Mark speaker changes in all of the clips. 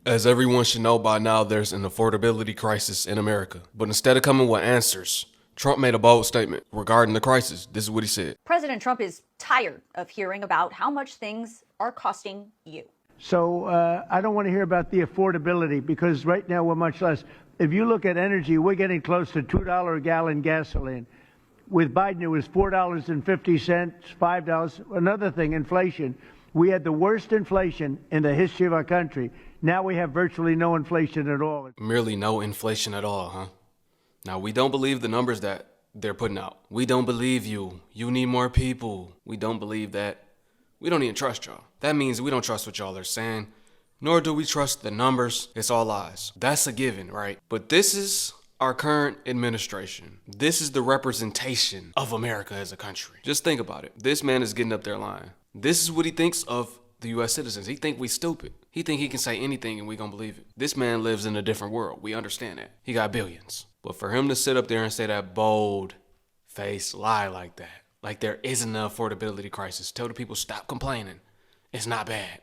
Speaker 1: As everyone should know by now, there's an affordability crisis in America. But instead of coming with answers, Trump made a bold statement regarding the crisis. This is what he said.
Speaker 2: President Trump is tired of hearing about how much things are costing you.
Speaker 3: So I don't want to hear about the affordability because right now we're much less. If you look at energy, we're getting close to $2 a gallon gasoline. With Biden, it was $4.50, $5. Another thing, inflation. We had the worst inflation in the history of our country. Now we have virtually no inflation at all.
Speaker 1: Merely no inflation at all, huh? Now, we don't believe the numbers that they're putting out. We don't believe you. You need more people. We don't believe that. We don't even trust y'all. That means we don't trust what y'all are saying, nor do we trust the numbers. It's all lies. That's a given, right? But this is our current administration. This is the representation of America as a country. Just think about it. This man is getting up there lying. This is what he thinks of the U.S. citizens. He think we stupid. He think he can say anything and we gonna believe it. This man lives in a different world. We understand that. He got billions. But for him to sit up there and say that bold face lie like that, like there isn't an affordability crisis, tell the people stop complaining. It's not bad.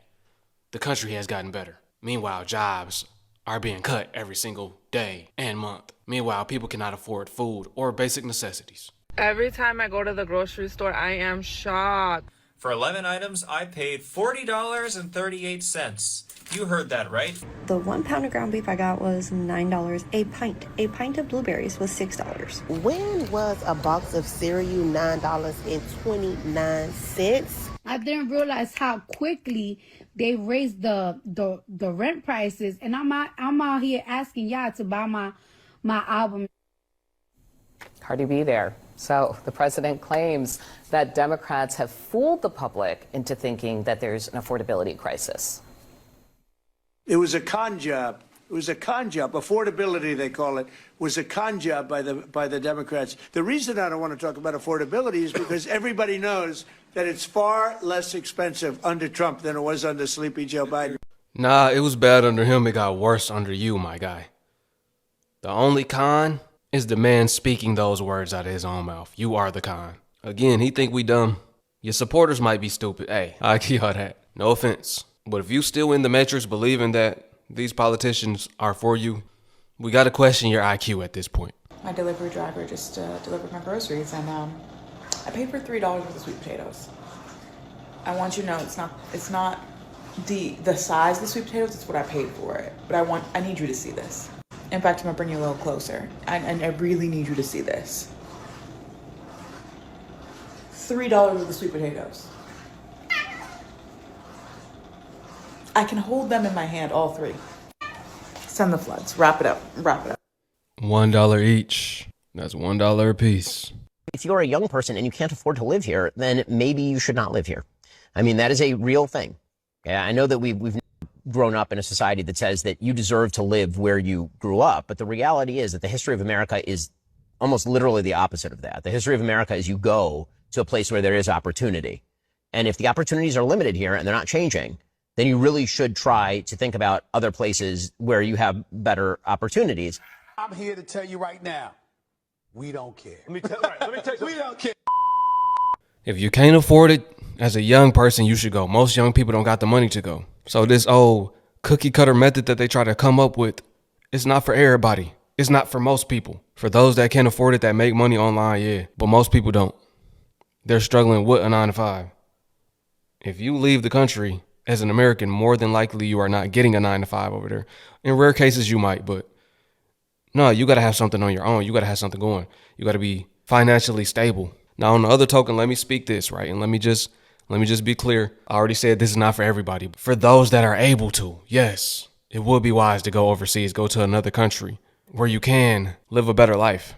Speaker 1: The country has gotten better. Meanwhile, jobs are being cut every single day and month. Meanwhile, people cannot afford food or basic necessities.
Speaker 4: Every time I go to the grocery store, I am shocked.
Speaker 5: For 11 items, I paid $40.38. You heard that, right?
Speaker 6: The 1 pound of ground beef I got was $9 a pint. A pint of blueberries was $6.
Speaker 7: When was a box of cereal $9.29?
Speaker 8: I didn't realize how quickly they raised the rent prices, and I'm out here asking y'all to buy my album.
Speaker 9: Cardi B there. So the president claims that Democrats have fooled the public into thinking that there's an affordability crisis.
Speaker 3: It was a con job. It was a con job. Affordability, they call it, was a con job by the Democrats. The reason I don't want to talk about affordability is because everybody knows that it's far less expensive under Trump than it was under Sleepy Joe Biden.
Speaker 1: Nah, it was bad under him. It got worse under you, my guy. The only con is the man speaking those words out of his own mouth. You are the con. Again, he think we dumb. Your supporters might be stupid. Hey, I give y'all that. No offense. But if you still in the matrix believing that these politicians are for you, we got to question your IQ at this point.
Speaker 10: My delivery driver just delivered my groceries, and I paid for $3 worth of sweet potatoes. I want you to know it's not the size of the sweet potatoes, it's what I paid for it. But I need you to see this. In fact, I'm gonna bring you a little closer, and I really need you to see this. $3 worth of sweet potatoes. I can hold them in my hand, all three. Send the floods. Wrap it up.
Speaker 1: $1 each. That's $1 a piece.
Speaker 11: If you're a young person and you can't afford to live here, then maybe you should not live here. I mean, that is a real thing. Yeah, I know that we've grown up in a society that says that you deserve to live where you grew up. But the reality is that the history of America is almost literally the opposite of that. The history of America is you go to a place where there is opportunity. And if the opportunities are limited here and they're not changing, then you really should try to think about other places where you have better opportunities.
Speaker 12: I'm here to tell you right now, we don't care. Let me tell you, we don't care.
Speaker 1: If you can't afford it, as a young person, you should go. Most young people don't got the money to go. So this old cookie cutter method that they try to come up with, it's not for everybody. It's not for most people. For those that can't afford it, that make money online, yeah. But most people don't. They're struggling with a 9-to-5. If you leave the country as an American, more than likely you are not getting a 9-to-5 over there. In rare cases, you might, but no, you got to have something on your own. You got to have something going. You got to be financially stable. Now, on the other token, let me speak this, right? And let me just be clear. I already said this is not for everybody. For those that are able to, yes, it would be wise to go overseas, go to another country where you can live a better life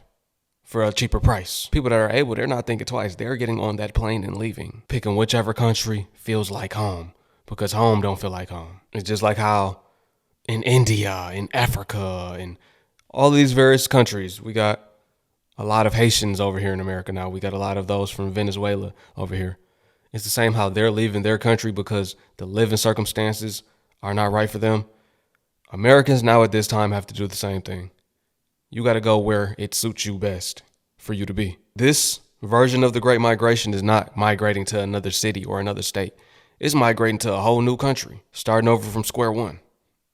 Speaker 1: for a cheaper price. People that are able, they're not thinking twice. They're getting on that plane and leaving, picking whichever country feels like home, because home don't feel like home. It's just like how in India, in Africa, in all these various countries, we got a lot of Haitians over here in America now. We got a lot of those from Venezuela over here. It's the same how they're leaving their country because the living circumstances are not right for them. Americans now at this time have to do the same thing. You got to go where it suits you best for you to be. This version of the Great Migration is not migrating to another city or another state. It's migrating to a whole new country, starting over from square one.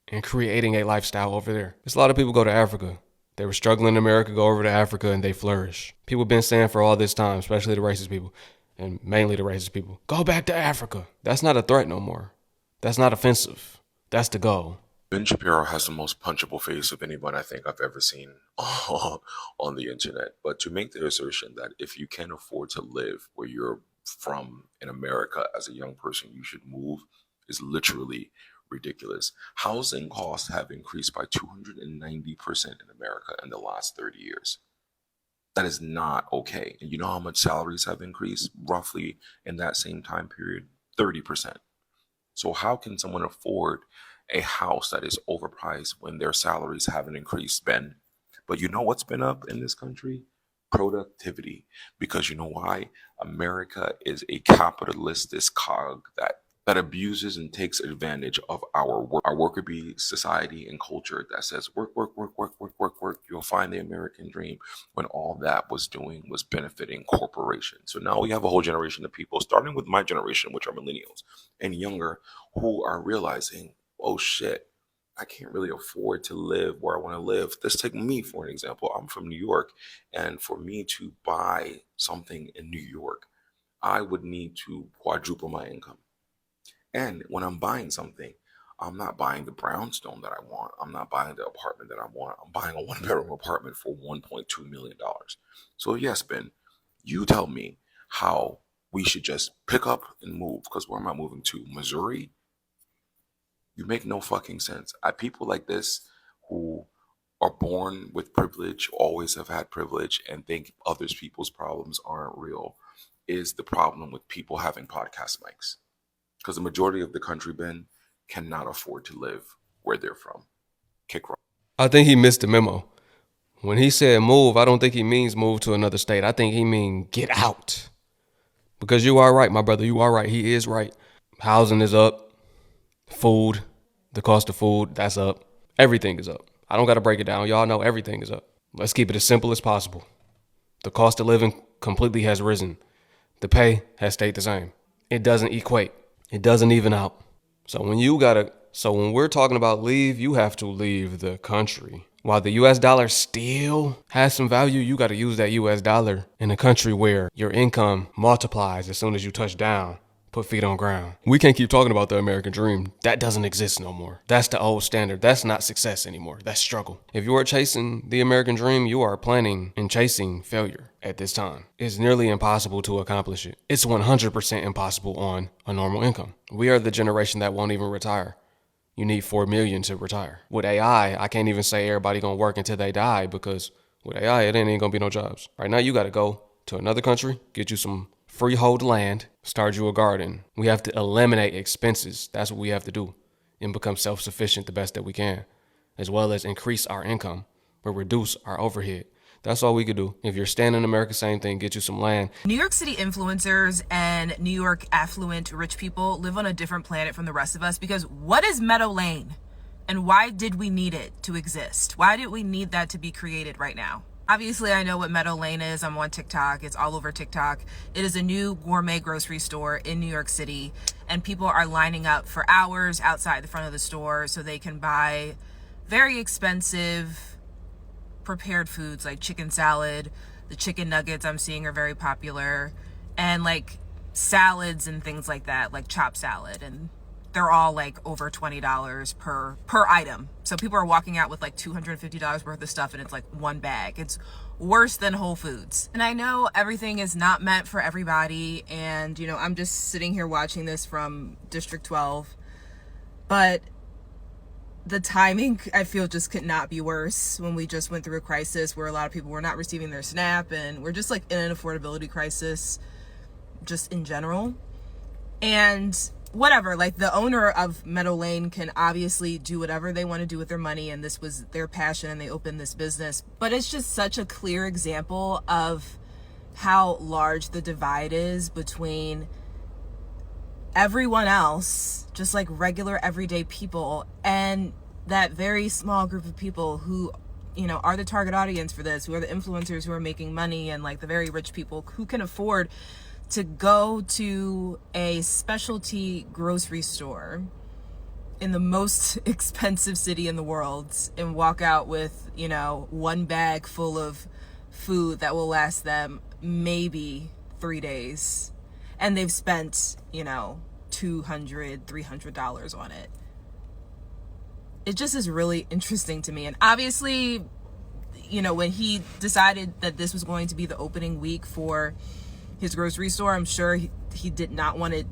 Speaker 1: and creating a lifestyle over there. There's a lot of people go to Africa. They were struggling in America, go over to Africa, and they flourish. People been saying for all this time, especially the racist people, and mainly the racist people, go back to Africa. That's not a threat no more. That's not offensive. That's the goal.
Speaker 13: Ben Shapiro has the most punchable face of anyone I think I've ever seen on the internet. But to make the assertion that if you can't afford to live where you're from in America as a young person, you should move is literally ridiculous. Housing costs have increased by 290% in America in the last 30 years. That is not okay. And you know how much salaries have increased roughly in that same time period? 30%. So how can someone afford a house that is overpriced when their salaries haven't increased, Ben? But you know what's been up in this country? Productivity. Because you know why? America is a capitalist cog that abuses and takes advantage of our worker bee society and culture that says work, work, work, work, work, work, work. You'll find the American dream, when all that was doing was benefiting corporations. So now we have a whole generation of people, starting with my generation, which are millennials and younger, who are realizing, oh shit, I can't really afford to live where I want to live. Let's take me for an example. I'm from New York, and for me to buy something in New York, I would need to quadruple my income. And when I'm buying something, I'm not buying the brownstone that I want. I'm not buying the apartment that I want. I'm buying a one-bedroom apartment for $1.2 million. So yes, Ben, you tell me how we should just pick up and move. Because where am I moving to? Missouri? You make no fucking sense. People like this who are born with privilege, always have had privilege, and think other people's problems aren't real, is the problem with people having podcast mics. Because the majority of the country, Ben, cannot afford to live where they're from. Kick rock.
Speaker 1: I think he missed the memo. When he said move, I don't think he means move to another state. I think he means get out. Because you are right, my brother. You are right. He is right. Housing is up. Food, the cost of food, that's up. Everything is up. I don't got to break it down. Y'all know everything is up. Let's keep it as simple as possible. The cost of living completely has risen. The pay has stayed the same. It doesn't equate. It doesn't even out. So when we're talking about leave, you have to leave the country. While the US dollar still has some value, you got to use that US dollar in a country where your income multiplies as soon as you touch down, put feet on ground. We can't keep talking about the American dream. That doesn't exist no more. That's the old standard. That's not success anymore. That's struggle. If you are chasing the American dream, you are planning and chasing failure at this time. It's nearly impossible to accomplish it. It's 100% impossible on a normal income. We are the generation that won't even retire. You need 4 million to retire. With AI, I can't even say everybody gonna work until they die, because with AI, it ain't gonna be no jobs. Right now, you gotta go to another country, get you some freehold land, start you a garden. We have to eliminate expenses. That's what we have to do, and become self-sufficient the best that we can, as well as increase our income or reduce our overhead. That's all we could do. If you're staying in America, same thing, get you some land.
Speaker 14: New York City influencers and New York affluent rich people live on a different planet from the rest of us, because what is Meadow Lane? And why did we need it to exist? Why did we need that to be created right now? Obviously, I know what Meadow Lane is. I'm on TikTok. It's all over TikTok. It is a new gourmet grocery store in New York City, and people are lining up for hours outside the front of the store so they can buy very expensive prepared foods like chicken salad. The chicken nuggets I'm seeing are very popular, and like salads and things like that, like chopped salad, and they're all like over $20 per item. So people are walking out with like $250 worth of stuff, and it's like one bag. It's worse than Whole Foods. And I know everything is not meant for everybody, and you know, I'm just sitting here watching this from District 12, but the timing, I feel, just could not be worse when we just went through a crisis where a lot of people were not receiving their SNAP, and we're just like in an affordability crisis just in general. And whatever, like the owner of Meadow Lane can obviously do whatever they want to do with their money, and this was their passion and they opened this business. But it's just such a clear example of how large the divide is between everyone else, just like regular everyday people, and that very small group of people who, you know, are the target audience for this, who are the influencers who are making money, and like the very rich people who can afford to go to a specialty grocery store in the most expensive city in the world and walk out with, you know, one bag full of food that will last them maybe 3 days. And they've spent, you know, $200, $300 on it. It just is really interesting to me. And obviously, you know, when he decided that this was going to be the opening week for his grocery store, I'm sure he did not want it,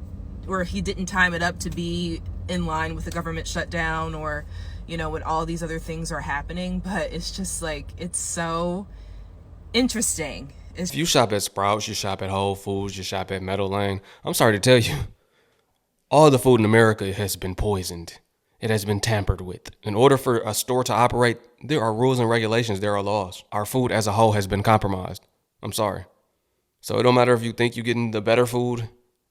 Speaker 14: or he didn't time it up to be in line with the government shutdown, or, you know, when all these other things are happening. But it's just like, it's so interesting.
Speaker 1: If you shop at Sprouts, you shop at Whole Foods, you shop at Meadow Lane, I'm sorry to tell you, all the food in America has been poisoned. It has been tampered with. In order for a store to operate, there are rules and regulations, there are laws. Our food as a whole has been compromised. I'm sorry. So it don't matter if you think you're getting the better food,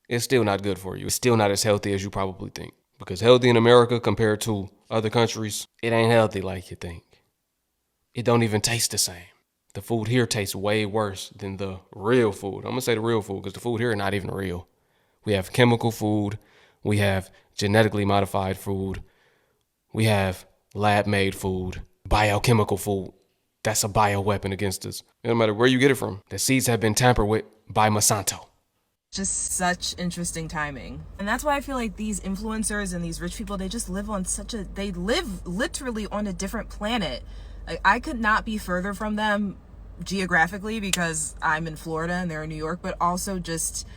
Speaker 1: it's still not good for you. It's still not as healthy as you probably think. Because healthy in America compared to other countries, it ain't healthy like you think. It don't even taste the same. The food here tastes way worse than the real food. I'm gonna say the real food because the food here is not even real. We have chemical food. We have genetically modified food. We have lab-made food, biochemical food. That's a bioweapon against us. It don't matter where you get it from. The seeds have been tampered with by Monsanto.
Speaker 14: Just such interesting timing. And that's why I feel like these influencers and these rich people, they just live on they live literally on a different planet. Like, I could not be further from them geographically because I'm in Florida and they're in New York, but also just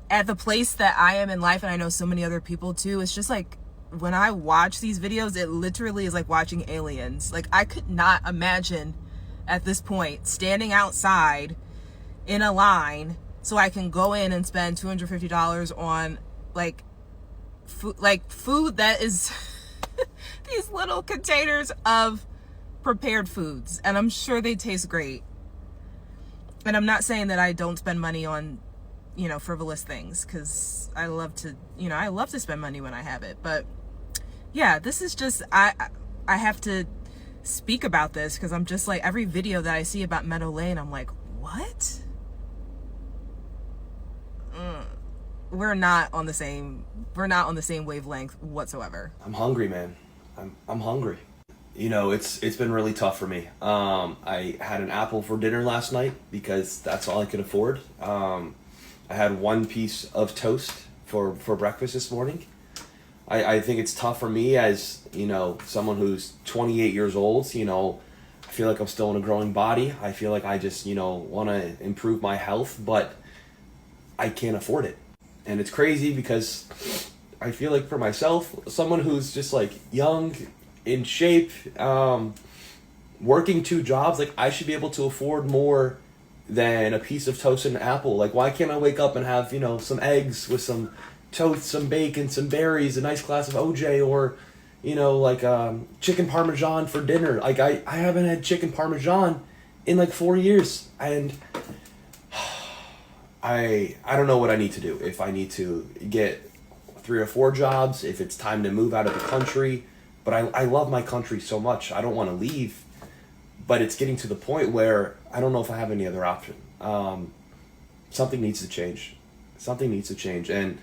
Speaker 14: at the place that I am in life, and I know so many other people too. It's just like, when I watch these videos, it literally is like watching aliens. Like, I could not imagine at this point standing outside in a line so I can go in and spend $250 on food that is these little containers of prepared foods, and I'm sure they taste great. And I'm not saying that I don't spend money on, you know, frivolous things, because I love to spend money when I have it. But yeah, this is just, I have to speak about this because I'm just like, every video that I see about Meadow Lane, I'm like, what? We're not on the same wavelength whatsoever.
Speaker 15: I'm hungry, man. I'm hungry. You know, it's been really tough for me. I had an apple for dinner last night because that's all I could afford. I had one piece of toast for breakfast this morning. I think it's tough for me as, you know, someone who's 28 years old. You know, I feel like I'm still in a growing body. I feel like I just, you know, want to improve my health, but I can't afford it. And it's crazy because I feel like for myself, someone who's just like young, in shape, working 2 jobs, like, I should be able to afford more than a piece of toast and an apple. Like, why can't I wake up and have, you know, some eggs with some toast, some bacon, some berries, a nice glass of OJ, or, you know, like chicken parmesan for dinner. Like, I haven't had chicken parmesan in like 4 years, and I don't know what I need to do. If I need to get 3 or 4 jobs, if it's time to move out of the country. But I love my country so much. I don't want to leave, but it's getting to the point where I don't know if I have any other option. Something needs to change. Something needs to change. And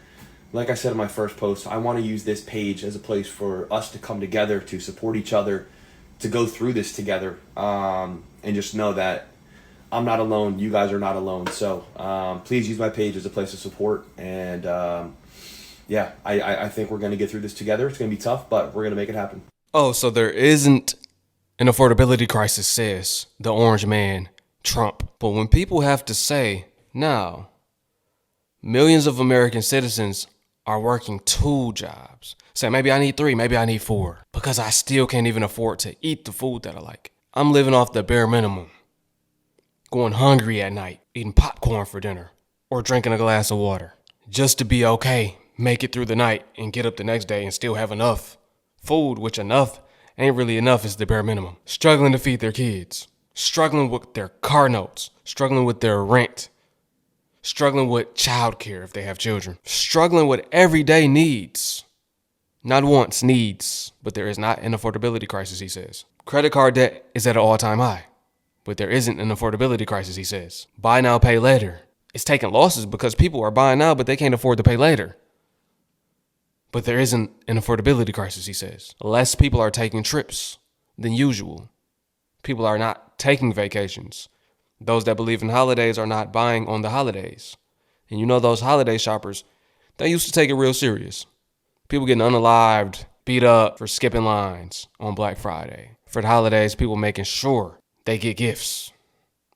Speaker 15: like I said in my first post, I want to use this page as a place for us to come together, to support each other, to go through this together, and just know that I'm not alone. You guys are not alone. So please use my page as a place of support. And yeah, I think we're going to get through this together. It's going to be tough, but we're going to make it happen.
Speaker 1: Oh, so there isn't an affordability crisis, says the orange man, Trump. But when people have to say, now, millions of American citizens are working 2 jobs. Say, maybe I need 3, maybe I need 4, because I still can't even afford to eat the food that I like. I'm living off the bare minimum, going hungry at night, eating popcorn for dinner, or drinking a glass of water, just to be okay, make it through the night, and get up the next day and still have enough food, which enough ain't really enough, is the bare minimum. Struggling to feed their kids, struggling with their car notes, struggling with their rent, struggling with childcare if they have children, struggling with everyday needs. Not wants, needs. But there is not an affordability crisis, he says. Credit card debt is at an all-time high, but there isn't an affordability crisis, he says. Buy now, pay later. It's taking losses because people are buying now, but they can't afford to pay later. But there isn't an affordability crisis, he says. Less people are taking trips than usual. People are not taking vacations. Those that believe in holidays are not buying on the holidays. And you know those holiday shoppers, they used to take it real serious. People getting unalived, beat up for skipping lines on Black Friday. For the holidays, people making sure they get gifts.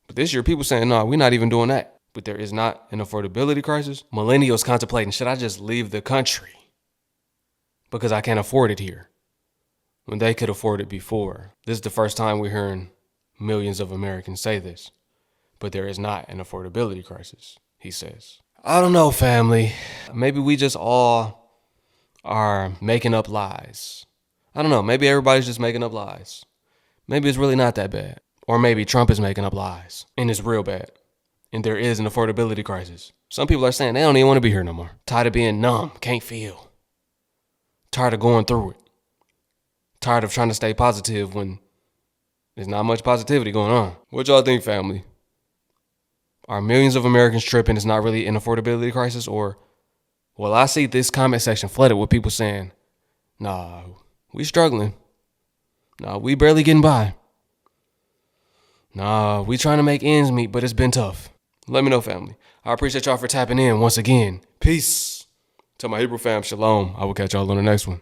Speaker 1: But this year, people saying, no, we're not even doing that. But there is not an affordability crisis. Millennials contemplating, should I just leave the country because I can't afford it here when they could afford it before? This is the first time we're hearing millions of Americans say this. But there is not an affordability crisis, he says. I don't know, family. Maybe we just all are making up lies. I don't know. Maybe everybody's just making up lies. Maybe it's really not that bad. Or maybe Trump is making up lies and it's real bad. And there is an affordability crisis. Some people are saying they don't even want to be here no more. Tired of being numb, can't feel. Tired of going through it. Tired of trying to stay positive when there's not much positivity going on. What y'all think, family? Are millions of Americans tripping? It's not really an affordability crisis? Or, well, I see this comment section flooded with people saying, nah, we struggling. Nah, we barely getting by. Nah, we trying to make ends meet, but it's been tough. Let me know, family. I appreciate y'all for tapping in once again. Peace. To my Hebrew fam, shalom. I will catch y'all on the next one.